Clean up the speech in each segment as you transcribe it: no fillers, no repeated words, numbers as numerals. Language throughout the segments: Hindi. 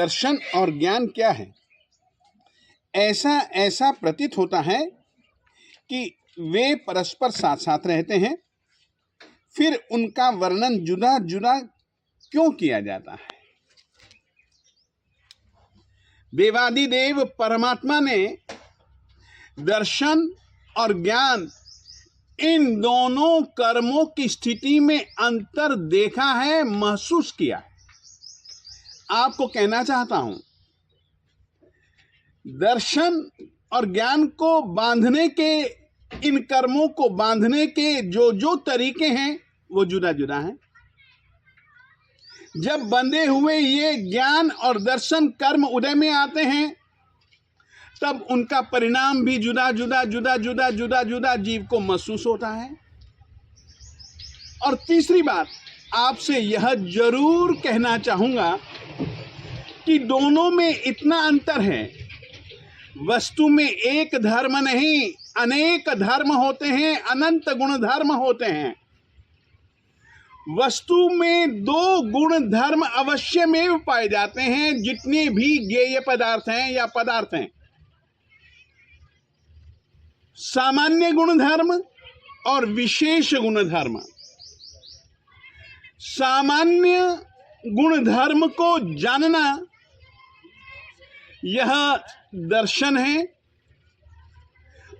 दर्शन और ज्ञान क्या है? ऐसा प्रतीत होता है कि वे परस्पर साथ साथ रहते हैं, फिर उनका वर्णन जुदा जुदा क्यों किया जाता है? देवादिदेव परमात्मा ने दर्शन और ज्ञान इन दोनों कर्मों की स्थिति में अंतर देखा है, महसूस किया है। आपको कहना चाहता हूं, दर्शन और ज्ञान को बांधने के, इन कर्मों को बांधने के जो जो तरीके हैं वो जुदा जुदा हैं। जब बंधे हुए ये ज्ञान और दर्शन कर्म उदय में आते हैं, तब उनका परिणाम भी जुदा जुदा जीव को महसूस होता है। और तीसरी बात, आपसे यह जरूर कहना चाहूंगा कि दोनों में इतना अंतर है। वस्तु में एक धर्म नहीं, अनेक धर्म होते हैं, अनंत गुण धर्म होते हैं। वस्तु में दो गुण धर्म अवश्य में पाए जाते हैं, जितने भी ज्ञेय पदार्थ हैं या पदार्थ हैं। सामान्य गुण धर्म और विशेष गुण धर्म। सामान्य गुण धर्म को जानना यह दर्शन है,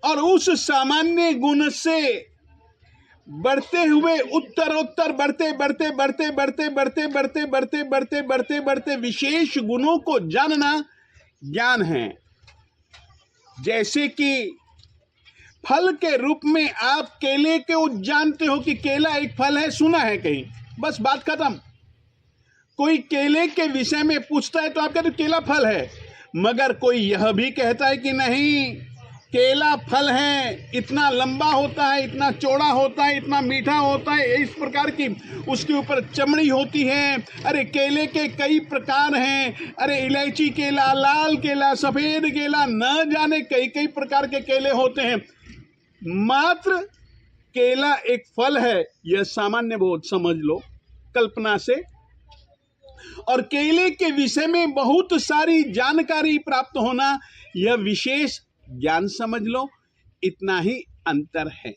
और उस सामान्य गुण से बढ़ते हुए उत्तरोत्तर बढ़ते विशेष गुणों को जानना ज्ञान है। जैसे कि फल के रूप में आप केले को जानते हो कि केला एक फल है, सुना है कहीं, बस बात खत्म। कोई केले के विषय में पूछता है तो आप कहते हो केला फल है, मगर कोई यह भी कहता है कि नहीं, केला फल है, इतना लंबा होता है, इतना चौड़ा होता है, इतना मीठा होता है, इस प्रकार की उसके ऊपर चमड़ी होती है। अरे केले के कई प्रकार हैं, अरे इलायची केला, लाल केला, सफेद केला, न जाने कई कई प्रकार के केले होते हैं। मात्र केला एक फल है, यह सामान्य बोध समझ लो कल्पना से, और केले के विषय में बहुत सारी जानकारी प्राप्त होना, यह विशेष ज्ञान समझ लो। इतना ही अंतर है।